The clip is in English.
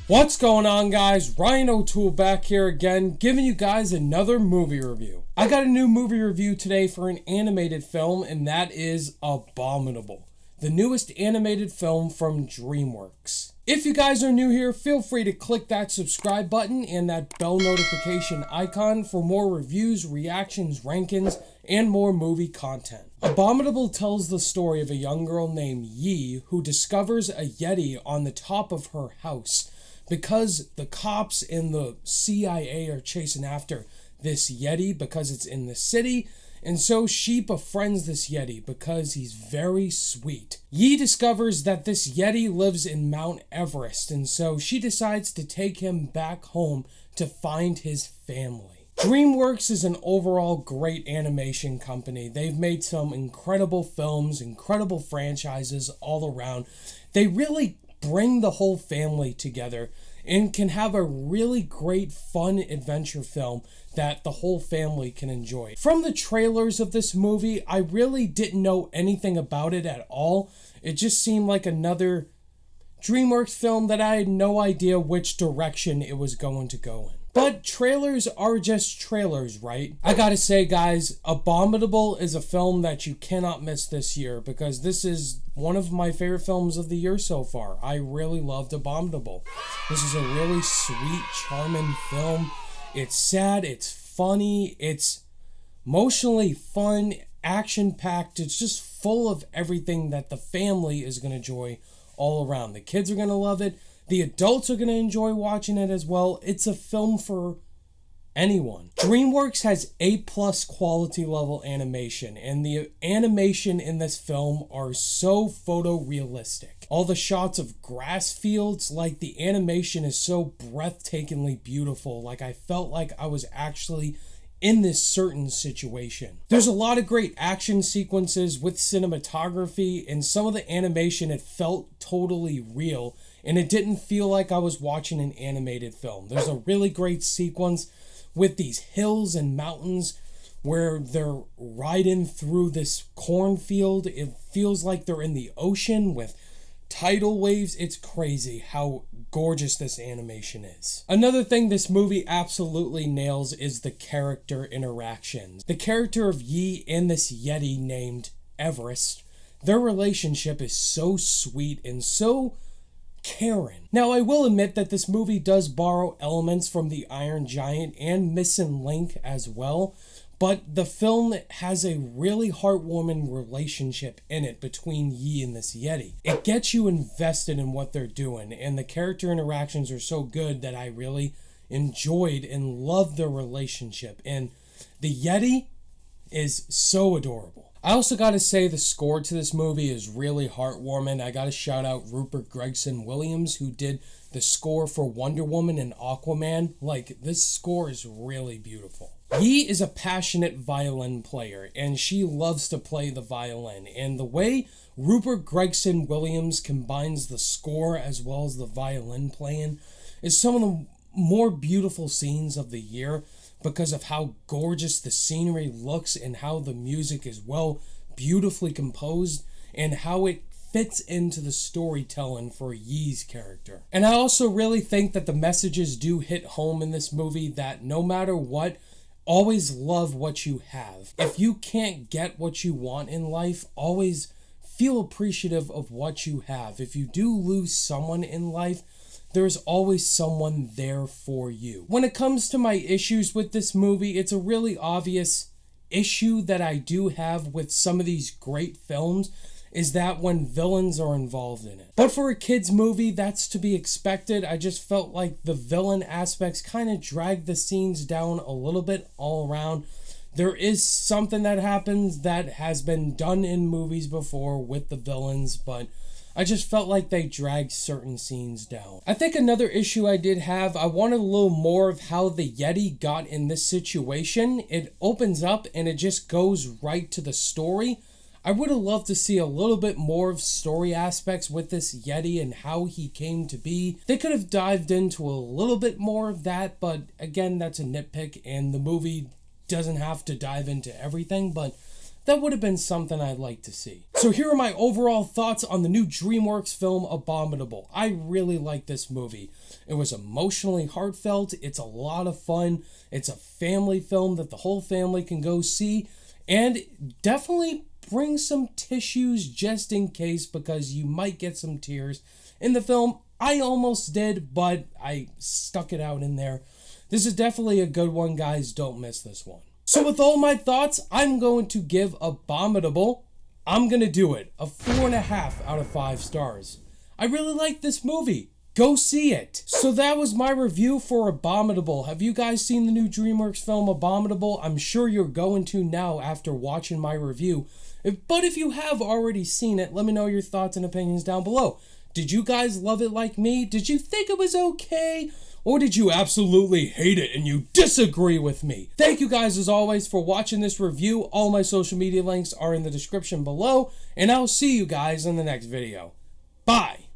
What's going on, guys? Ryan O'Toole back here again, giving you guys another movie review. I got a new movie review today for an animated film, and that is Abominable, the newest animated film from DreamWorks. If you guys are new here, feel free to click that subscribe button and that bell notification icon for more reviews, reactions, rankings, and more movie content. Abominable tells the story of a young girl named Yi who discovers a Yeti on the top of her house because the cops and the CIA are chasing after this Yeti because it's in the city. And so she befriends this Yeti because he's very sweet. Yi discovers that this Yeti lives in Mount Everest, and so she decides to take him back home to find his family. DreamWorks is an overall great animation company. They've made some incredible films, incredible franchises all around. They really bring the whole family together and can have a really great fun adventure film that the whole family can enjoy. From the trailers of this movie, I really didn't know anything about it at all. It just seemed like another DreamWorks film that I had no idea which direction it was going to go in. But trailers are just trailers, right? I gotta say, guys, Abominable is a film that you cannot miss this year because this is one of my favorite films of the year so far. I really loved Abominable. This is a really sweet, charming film. It's sad, it's funny, it's emotionally fun, action-packed. It's just full of everything that the family is going to enjoy all around. The kids are going to love it. The adults are going to enjoy watching it as well. It's a film for anyone. DreamWorks has A+ quality level animation, and the animation in this film are so photorealistic. All the shots of grass fields, like the animation is so breathtakingly beautiful. Like I felt like I was actually in this certain situation. There's a lot of great action sequences with cinematography, and some of the animation, it felt totally real, and it didn't feel like I was watching an animated film. There's a really great sequence with these hills and mountains where they're riding through this cornfield. It feels like they're in the ocean with tidal waves. It's crazy how gorgeous this animation is. Another thing this movie absolutely nails is the character interactions. The character of Yi and this Yeti named Everest, their relationship is so sweet and so caring. Now, I will admit that this movie does borrow elements from The Iron Giant and Missing Link as well, but the film has a really heartwarming relationship in it between Yi and this Yeti. It gets you invested in what they're doing, and the character interactions are so good that I really enjoyed and loved their relationship. And the Yeti is so adorable. I also gotta say the score to this movie is really heartwarming. I gotta shout out Rupert Gregson-Williams, who did the score for Wonder Woman and Aquaman. Like, this score is really beautiful. Yi is a passionate violin player, and she loves to play the violin. And the way Rupert Gregson-Williams combines the score as well as the violin playing is some of the more beautiful scenes of the year, because of how gorgeous the scenery looks and how the music is beautifully composed and how it fits into the storytelling for Yi's character. And I also really think that the messages do hit home in this movie, that no matter what, always love what you have. If you can't get what you want in life, always feel appreciative of what you have. If you do lose someone in life, there's always someone there for you. When it comes to my issues with this movie, it's a really obvious issue that I do have with some of these great films, is that when villains are involved in it. But for a kid's movie, that's to be expected. I just felt like the villain aspects kind of dragged the scenes down a little bit all around. There is something that happens that has been done in movies before with the villains, but I just felt like they dragged certain scenes down. I think another issue I did have, I wanted a little more of how the Yeti got in this situation. It opens up and it just goes right to the story. I would have loved to see a little bit more of story aspects with this Yeti and how he came to be. They could have dived into a little bit more of that, but again, that's a nitpick, and the movie doesn't have to dive into everything, but that would have been something I'd like to see. So here are my overall thoughts on the new DreamWorks film Abominable. I really like this movie. It was emotionally heartfelt, it's a lot of fun, it's a family film that the whole family can go see, and definitely bring some tissues just in case, because you might get some tears in the film. I almost did, but I stuck it out in there. This is definitely a good one, guys. Don't miss this one. So with all my thoughts, I'm going to give Abominable, I'm going to do it, a 4.5 out of 5 stars. I really like this movie. Go see it. So that was my review for Abominable. Have you guys seen the new DreamWorks film Abominable? I'm sure you're going to now after watching my review. But if you have already seen it, let me know your thoughts and opinions down below. Did you guys love it like me? Did you think it was okay? Or did you absolutely hate it and you disagree with me? Thank you guys as always for watching this review. All my social media links are in the description below. And I'll see you guys in the next video. Bye.